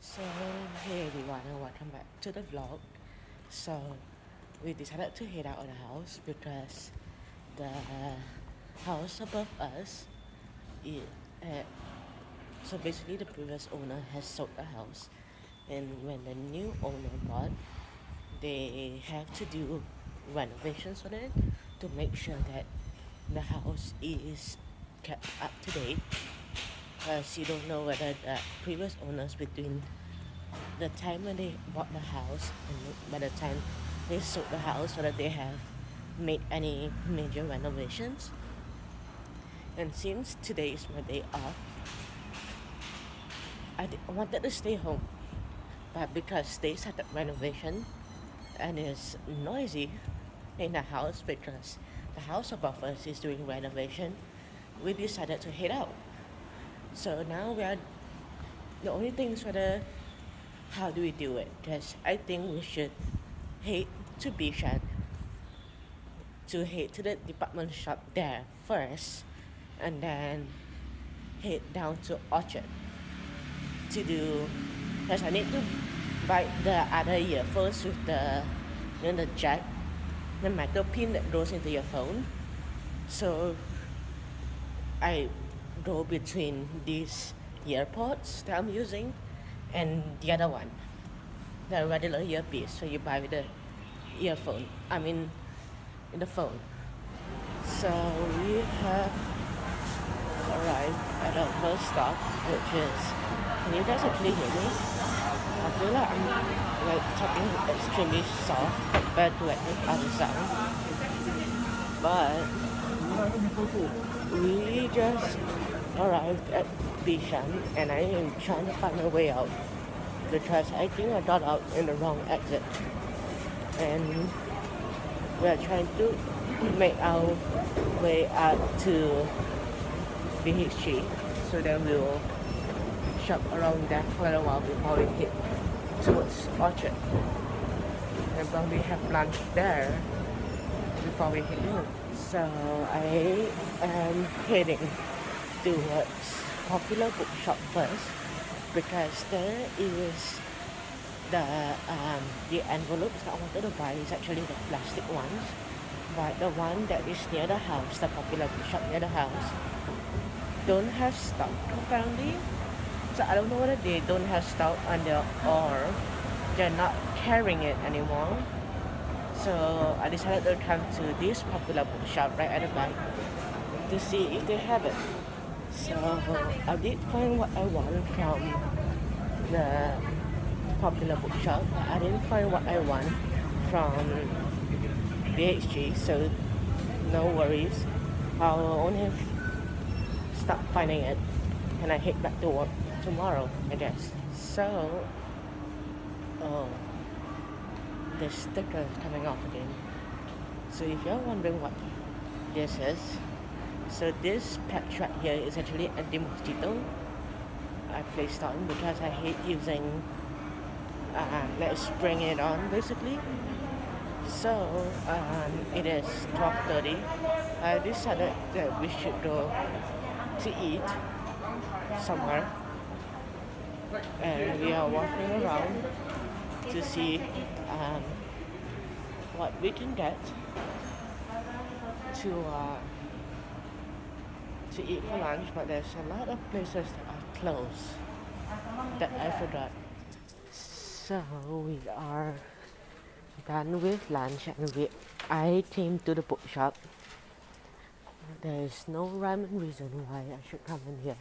So, hey everyone, and welcome back to the vlog. So, we decided to head out of the house because the house above us, it, uh, so basically the previous owner has sold the house, and when the new owner bought, they have to do renovations on it to make sure that the house is kept up to date. Because you don't know whether the previous owners between the time when they bought the house and by the time they sold the house, whether they have made any major renovations. And since today is my day off, I wanted to stay home, but because they started renovation and it's noisy in the house because the house above us is doing renovation, we decided to head out. So now we are the only thing is whether how do we do it? Because I think we should head to Bishan to head to the department shop there first and then head down to Orchard to do because I need to buy the other earphones with the jack, the metal pin that goes into your phone. So I go between these earpods that I'm using and the other one, the regular earpiece. So you buy with the earphone. I mean in the phone. So we have arrived at our first stop, which is. Can you guys actually hear me? I feel like I'm like talking extremely soft compared to like the other sound. But we just arrived at Bishan and I am trying to find a way out because I think I got out in the wrong exit. And we are trying to make our way out to BHG so then we will shop around there for a little while before we head towards Orchard and probably have lunch there before we head in. So I am heading towards Popular Bookshop first because there is the envelopes that I wanted to buy is actually the plastic ones, but the one that is near the house, the Popular Bookshop near the house, don't have stock apparently. So I don't know whether they don't have stock or they're not carrying it anymore. So I decided to come to this Popular Bookshop right at the back to see if they have it. So I did find what I want from the Popular Bookshop. I didn't find what I want from BHG, so no worries. I'll only start finding it and I head back to work tomorrow, I guess. So, oh, the sticker is coming off again. So if you're wondering what this is, so this patch right here is actually anti-mosquito. I placed on because I hate using like spraying it on basically. So it is 12:30. I decided that we should go to eat somewhere and we are walking around to see what we can get to eat for lunch, but there's a lot of places that are closed that I forgot. So we are done with lunch and I came to the bookshop. There is no rhyme and reason why I should come in here,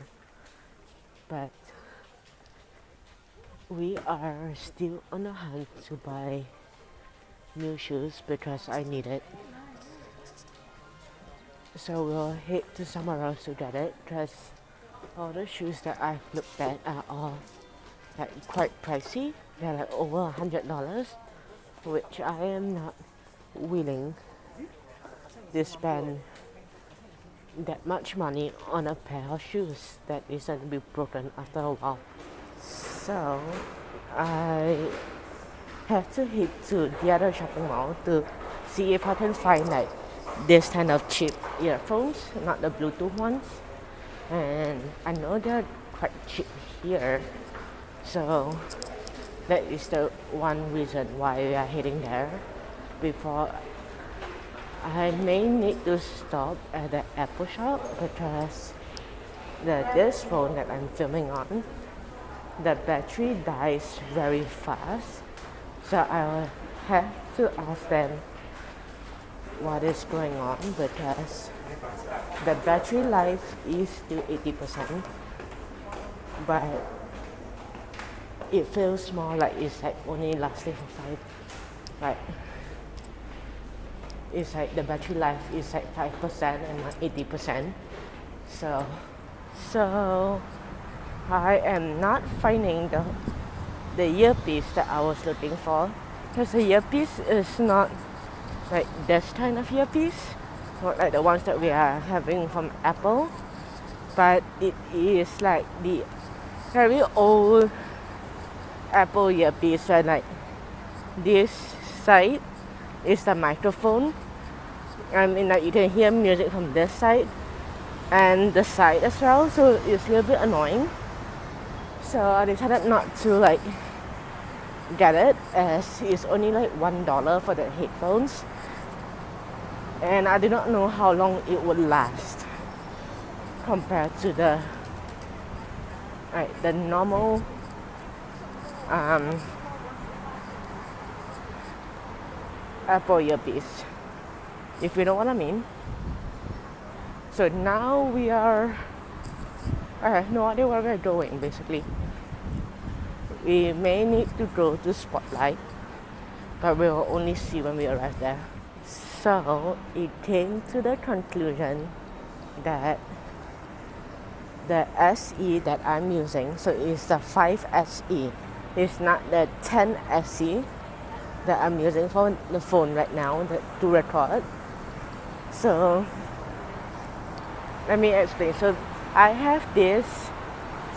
but we are still on the hunt to buy new shoes because I need it. So we'll head to somewhere else to get it because all the shoes that I've looked at are all like quite pricey. They're like over $100, which I am not willing to spend that much money on a pair of shoes that is going to be broken after a while. So I have to head to the other shopping mall to see if I can find like this kind of cheap earphones, not the Bluetooth ones. And I know they're quite cheap here. So that is the one reason why we are heading there. Before I may need to stop at the Apple shop because this phone that I'm filming on, the battery dies very fast. So I will have to ask them what is going on because the battery life is still 80%, but it feels more like it's like only lasting for like it's like the battery life is like 5% and not 80%. So I am not finding the earpiece that I was looking for because the earpiece is not like this kind of earpiece, not like the ones that we are having from Apple, but it is like the very old Apple earpiece where like this side is the microphone. I mean, like you can hear music from this side and the side as well, so it's a little bit annoying. So I decided not to like get it as it's only like $1 for the headphones, and I do not know how long it would last compared to the normal Apple earpiece, if you know what I mean. So now we are, I have no idea where we're going basically. We may need to go to Spotlight, but we'll only see when we arrive there. So it came to the conclusion that the SE that I'm using, so it's the 5 SE, it's not the 10 SE that I'm using for the phone right now to record. So let me explain. So I have this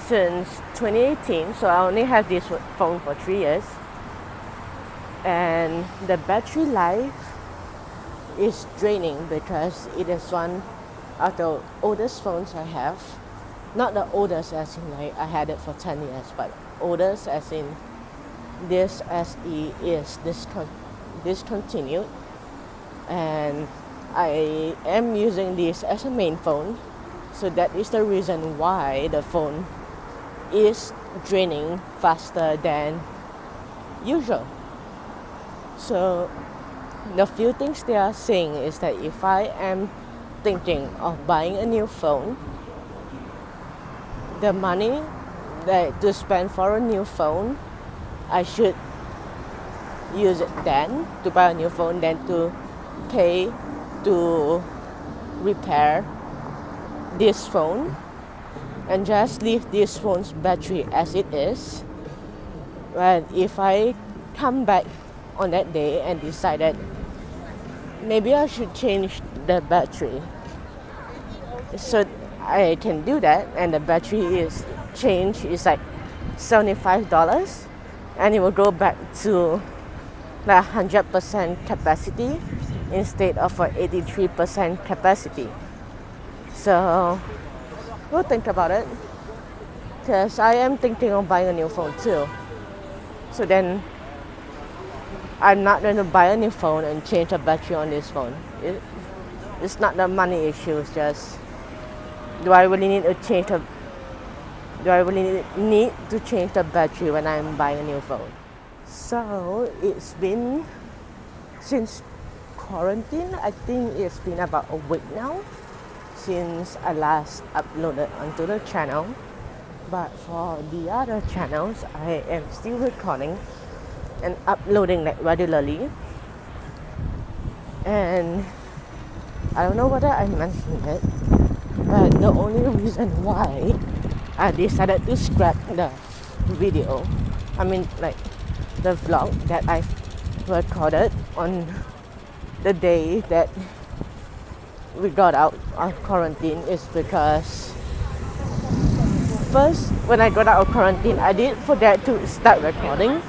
since 2018, so I only have this phone for 3 years, and the battery life is draining because it is one of the oldest phones I have. Not the oldest as in like I had it for 10 years, but oldest as in this SE is discontinued, and I am using this as a main phone, so that is the reason why the phone is draining faster than usual. So the few things they are saying is that if I am thinking of buying a new phone, the money that to spend for a new phone, I should use it then to buy a new phone than to pay to repair this phone and just leave this phone's battery as it is. But if I come back on that day and decided maybe I should change the battery, so I can do that, and the battery is like $75, and it will go back to like 100% capacity instead of 83% capacity. So we'll think about it, because I am thinking of buying a new phone too. So then I'm not going to buy a new phone and change the battery on this phone. It's not the money issue, it's just do I really need to change the battery when I'm buying a new phone? So it's been since quarantine, I think it's been about a week now since I last uploaded onto the channel. But for the other channels, I am still recording and uploading like regularly. And I don't know whether I mentioned it, but the only reason why I decided to scrap the video, I mean like the vlog that I recorded on the day that we got out of quarantine, is because first when I got out of quarantine, I did forget to start recording.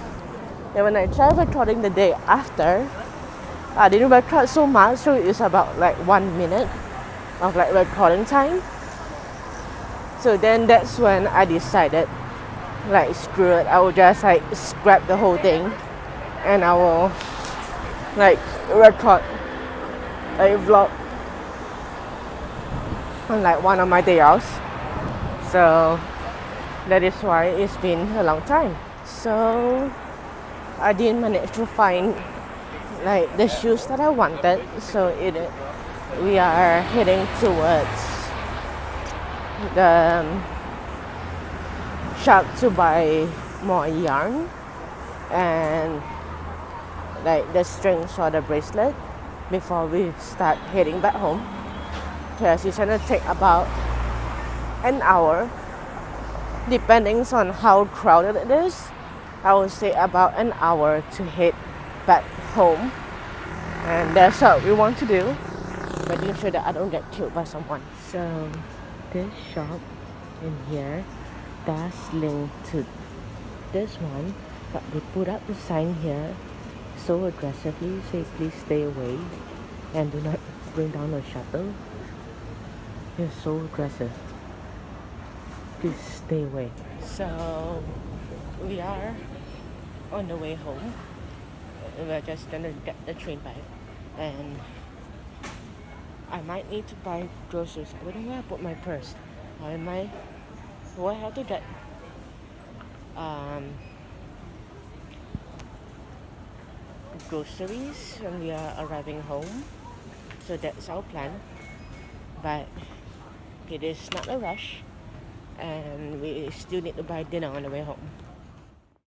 And when I tried recording the day after, I didn't record so much, so it's about like 1 minute of like recording time. So then that's when I decided like screw it, I will just like scrap the whole thing and I will like record a vlog on like one of my day offs. So that is why it's been a long time. So I didn't manage to find like the shoes that I wanted. So we are heading towards the shop to buy more yarn and like the strings or the bracelet before we start heading back home, because it's gonna take about an hour depending on how crowded it is. I would say about an hour to head back home, and that's what we want to do, making sure that I don't get killed by someone. So this shop in here does link to this one, but they put up the sign here so aggressively, say please stay away and do not bring down the shutter. It's so aggressive. Please stay away. So we are on the way home. We're just gonna get the train back, and I might need to buy groceries. I don't know where I put my purse. I have to get groceries when we are arriving home. So that's our plan. But it is not a rush, and we still need to buy dinner on the way home.